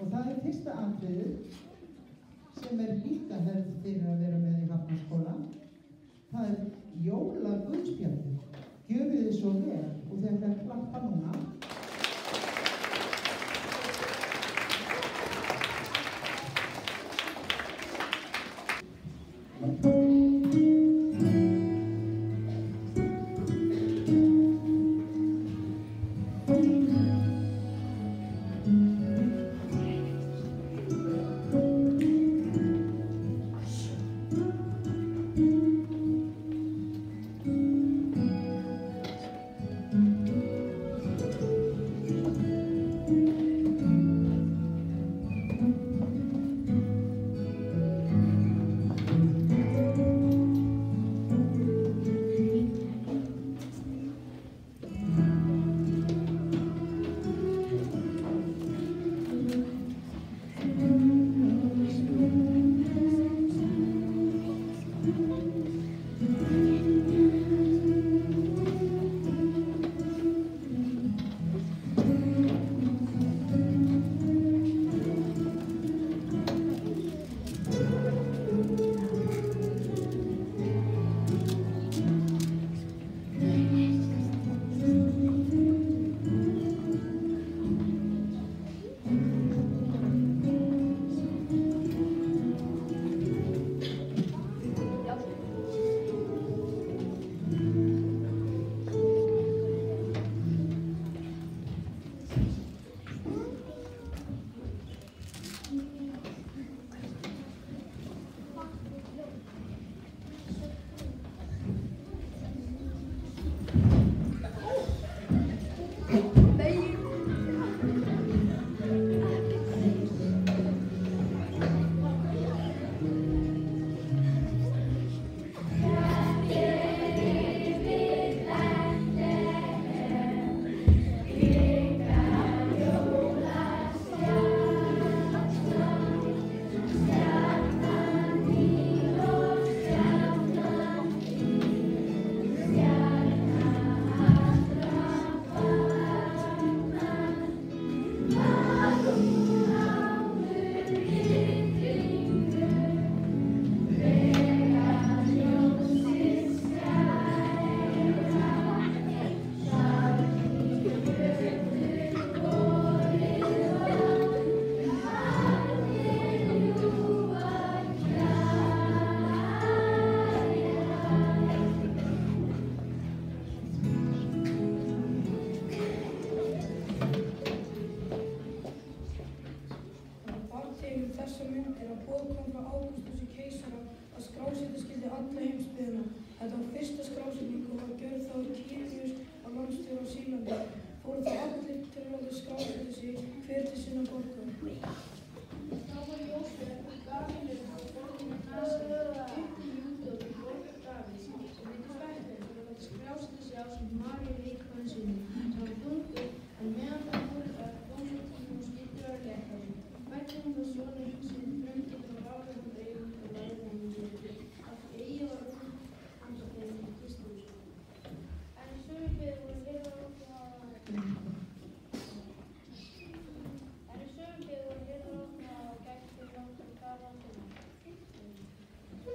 Og það fyrsta atriðið sem líka hefð fyrir að vera með í Hafnarskóla. Það jólaguðspjallið. Gjörið þið svo vel og þeir ætla að klappa núna.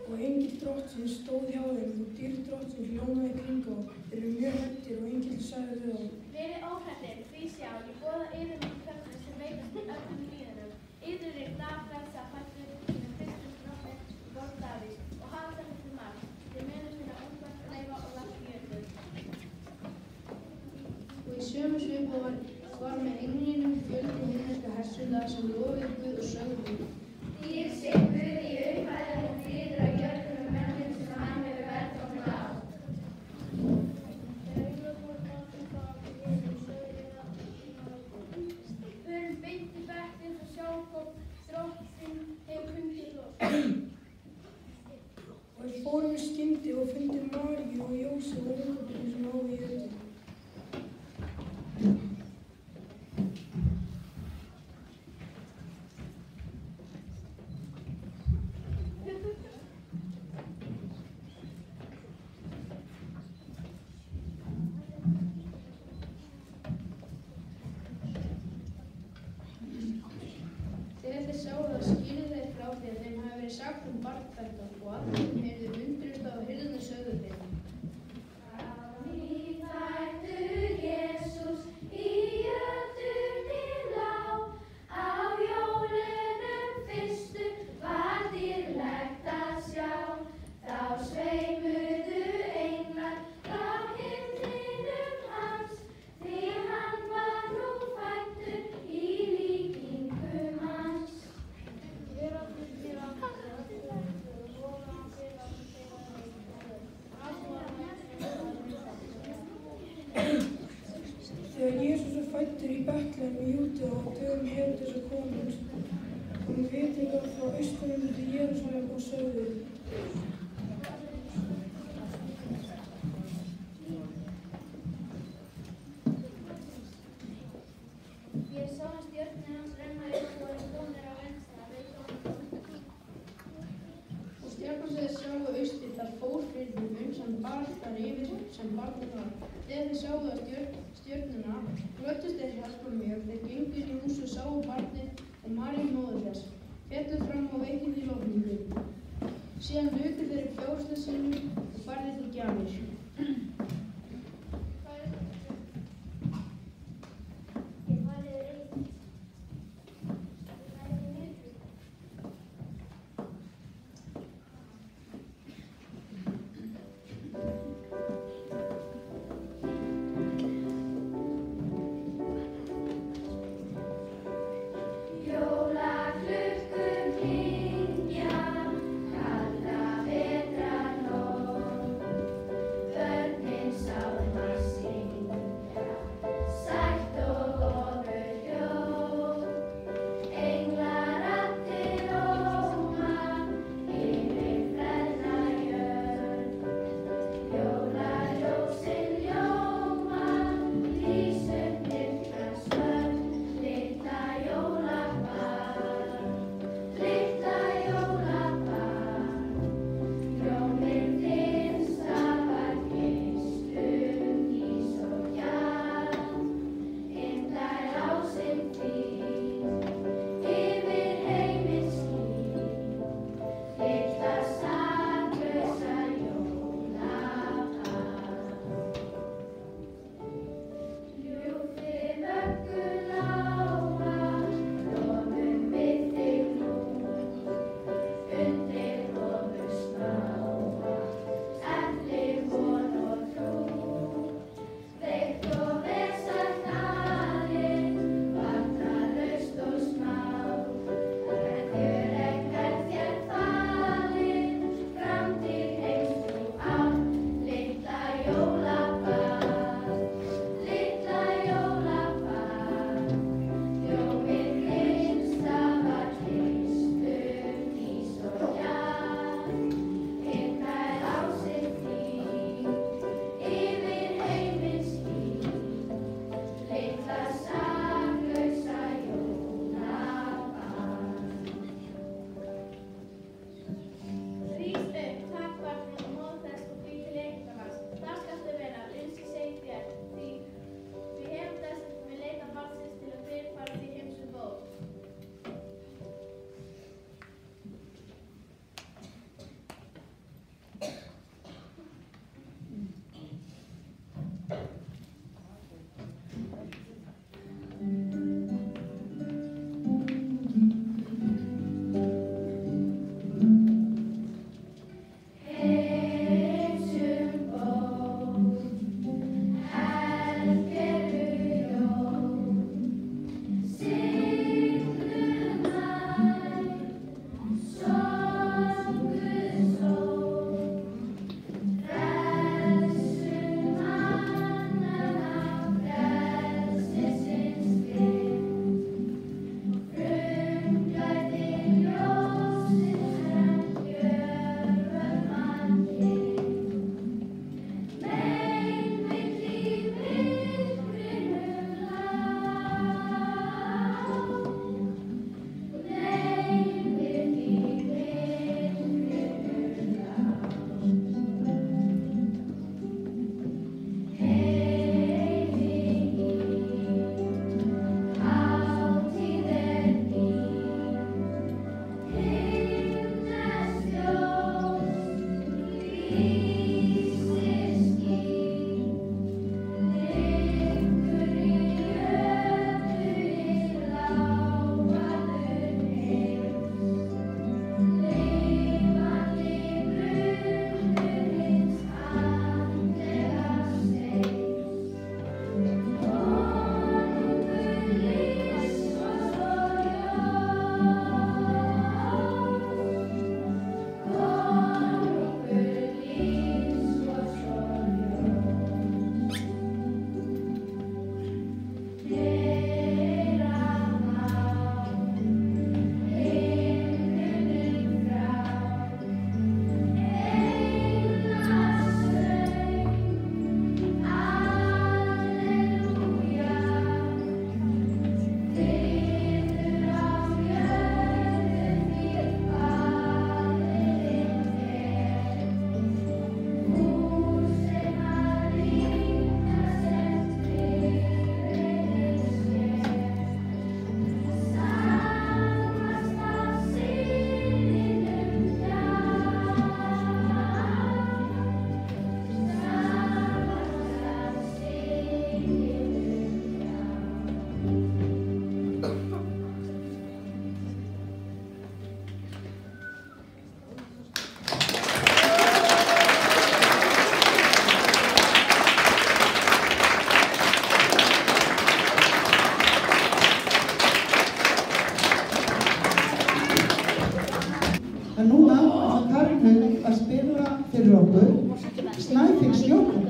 Og engill drottsins stóð hjá þeim og dýrð drottsins hljómaði kring þá. Þeir eru mjög hræddir og engill sagði við þá: Verið óhræddir, því sjá, ég boða yður um kröftum sem veitast öllum líðunum. Yður er dagfrelsa fæddur hinum Kristus drottni í borg Davíðs og hafa þetta til marks. Þið munið finna ungbarn leifa og lagt jötu. Og í sömu svipu var með englinum fjöldi himneska hersveita sem lofuðu Guð og sögðu: Dýr sé Guð í upphæðum og friður á jörðum og mönnum sem hann hefur velkomið á. Förum beint í bekkinn og sjá hvort drottinn hefur fundið lost. Og þeir fóru með skyndi og fundu Maríu og Jósef og ungbarnið sem lágu í jötunni. þeir sáu það skýrðu þeir frá því að þeim hafi verið sagt barn þetta og allir heyrðu undrust á að hirðirnir sögðu þeim. Þegar Jesús var fæddur í Betlehem í Júdea á dögum Heródesar konungs, komu vitringar frá Austurlandi til Jerúsalem og sögðu: Ég sá stjörnu hans renna upp og voru konur á vinstra við sjónarhornið. Og stjarnan sem þeir sáu austri þar fór fyrir þeim sem bar þar yfir sem barnið var. Þegar þeir sáu að stjörnuna glöddust þeir hjarta mjög. Þeir gengu inn í hús og sáu barnið og Maríu móður þess. Féllu fram á veikin í lofningu. Síðan luku þeir upp fjárhustum sínum og færðu þeir gjafir. ætluð að spila fyrir okkur Snæfell Snjókorn.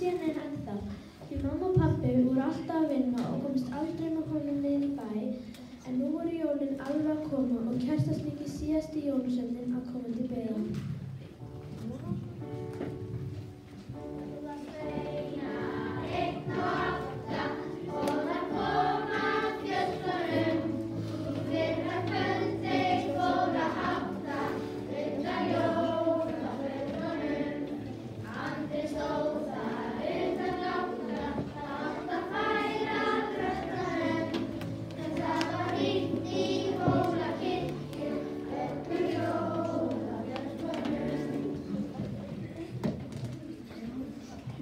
séð neinn ennþá. Því mamma og pabbi voru alltaf að vinna og komist aldrei með honum niður í bæ, en nú voru jólin alveg að koma og Kertasníki síðasti jólasveinninn að koma til byggða.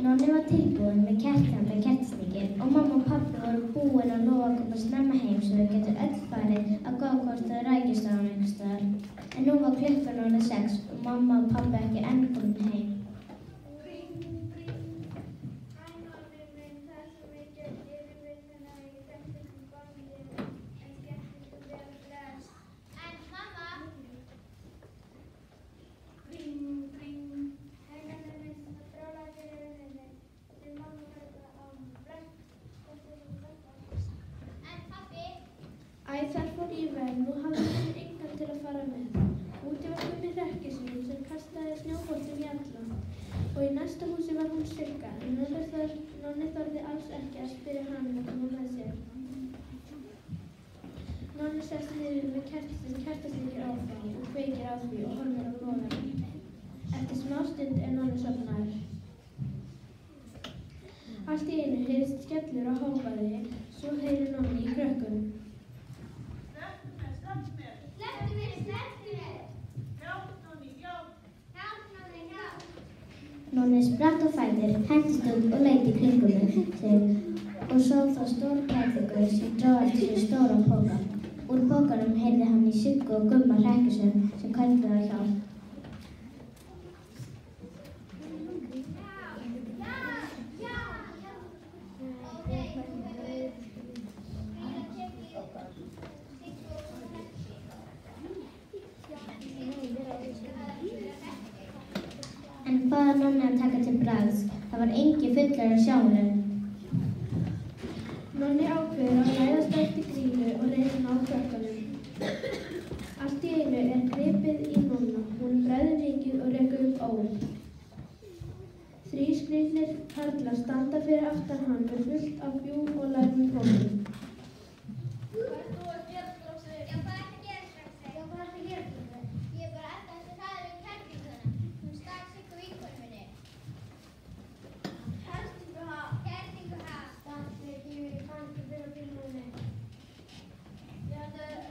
Nonni var tilbúin með kerti handa Kertasníki og mamma og pabbi voru búin að lofa að koma snemma heim svo þau getur öll farið að gá hvort þau rækjust á hann einhvers staðar. En nú var klukkan orðið 6 og mamma og pabbi ekki enn komin heim. Æ, þar fór ég vel, nú hafði hún engan til að fara með. Úti var Gummi hrekkjusvín sem kastaði snjóboltum í alla. Og í næsta húsi var hún Sigga, en Nonni þorði alls ekki að spyrja hana að koma með sér. Nonni sest niður með kerti sem Kertasníkir áfram og kveikir á því og horfir á loganum. Eftir smástund Nonni sofnaður. Allt í einu heyrist skellur á hávaði, svo heyrir Nonni í krökkunum. Nonni spratt á fætur, hentist út og leit í kringum sig og sá þá stór kærþingur sem dró eftir sér stóran poka. Úr pokanum heyrði hann í Siggu og Gumma hrekkjusvín sem kölluðu á hjálp. En hvað var Nonni að taka til bragðs? Það var engin fullur að sjá henni. Nonni ákveður að læðast eftir Grímu og reyna á krökkunum. Allt í einu gripið í Nonna. Hún bregður rykið og rekur upp ól. 3 skrýtnir karlar standa fyrir aftan hann með fullt af bjúg og lærnum pókum. Hvað ert þú að gera, stráksi? Já, hvað ert að gera, stráksi? Já, hvað ert að gera, stráksi? Ég er bara alltaf eftir hraður kertinguna. Hún stakk Siggu vinkonu minni. Kertinguha. Stafni, ég kann ekki byrja að byrja með mig. Ég ætla að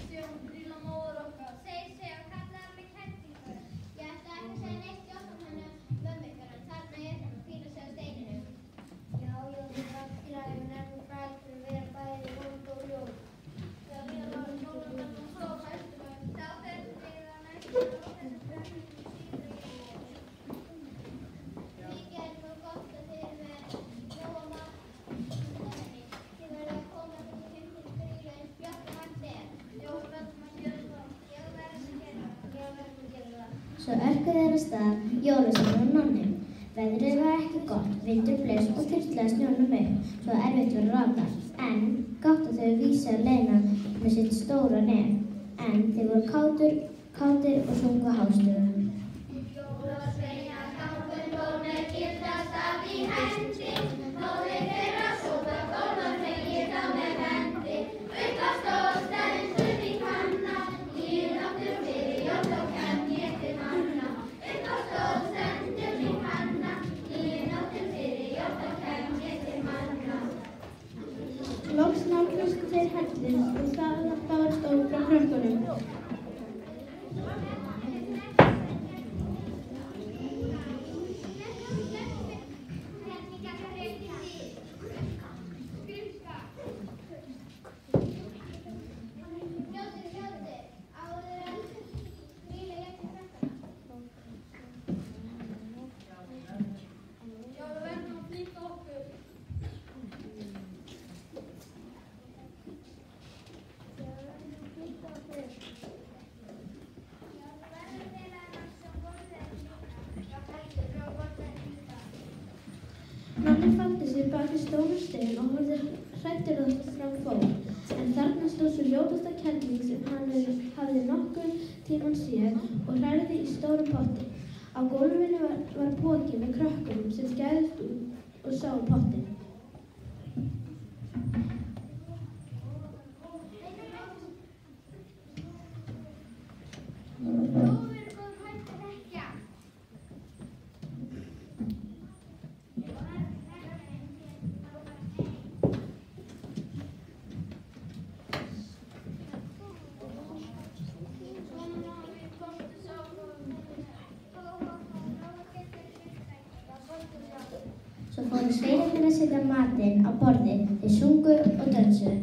sé grilla móður okkar. Segir og kallaði mig kertingu. Ég ætla ekki að segja neitt jótt henni mömmu ykkur, en þarna er hann og hvíla sig á steininum. Já, það er allt í lagi, en er hún fræg fyrir að vera bæði vond og ljót. Já, ég var að hjóla með hún svo hættulega. Þá þurfum við að næsta á þessu brennum síðan. Mikið er nú gott að þið erum með nóga mat undan henni. Þið verður að koma þessu heim til Grýlu eins fljótt og hægt er. Já, við verðum að gera það. Já, við verðum að gera það. Já, við verðum að gera það. Svo örkuðu þeir af stað, jólasveinninn og Nonni. Veðrið var ekki gott, vindur blaus og þyrlaði snjónum upp, svo erfitt var að rata. En gátu þau vísa leiðina með sitt stóra nef. En þeir voru kátir og sungu hástöfum. Jólasveinar gangur fór með gildastaf í hendi. Móðir þeirra sópa góðan fengið þá með hendi. Upp á stól stendur í kanna, nýju nóttum fyrir jól og kem ég til manna. Upp á stól stendur í kanna, nýju nóttum fyrir jól og kem ég til manna. Loks nálguðust þeir hellinn og það var stóð frá krökkunum. Nonni faldi sig bak við stóran stein og horfði hræddur á fram fór. En þarna stóð sú ljótasta kerling sem hann hafði nokkurn tímann séð og hrærði í stórum potti. Á gólfinu var poki með krökkunum sem gægðust út og sáu pottinn. Svo fóru sveinarnir að setja matinn á borðið, þeir sungu og dönsuðu.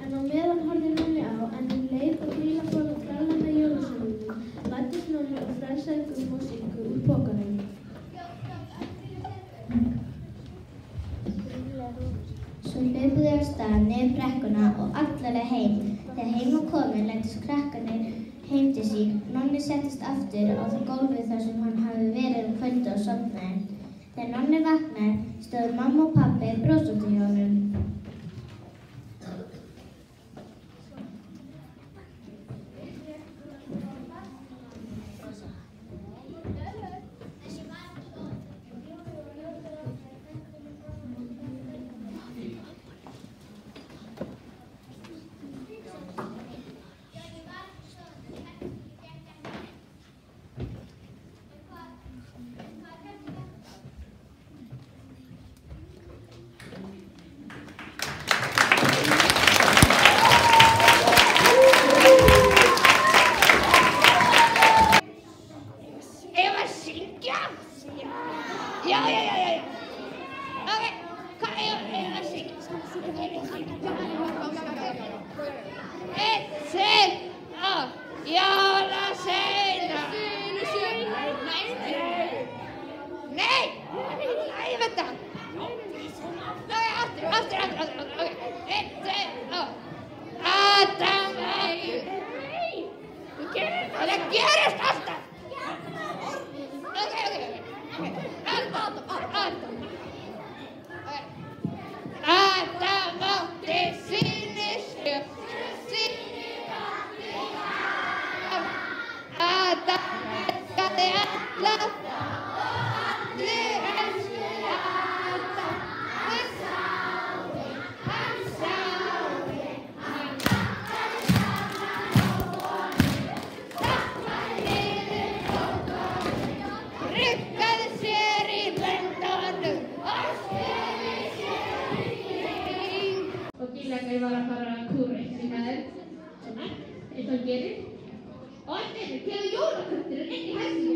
En á meðan horfði Nonni á, en leið og Grýla fór að tralla með jólasveinunum, læddist Nonni og frelsaði Gumma og Siggu úr pokanum. Svo hlupu þau af stað niður brekkuna og alla leið heim. Þegar heim var komin læddust krakkarnir heim til sín. Nonni settist aftur á það gólfið þar sem hann hafði verið kvöldu og sofnaði. Þegar Nonni vaknaði stóðu mamma og pabbi brosandi hjá honum. ég var að fara að klúra einhverju með þeim, svona, eins og hann gerir. Og allt einu kemur jólakötturinn inn í hestinum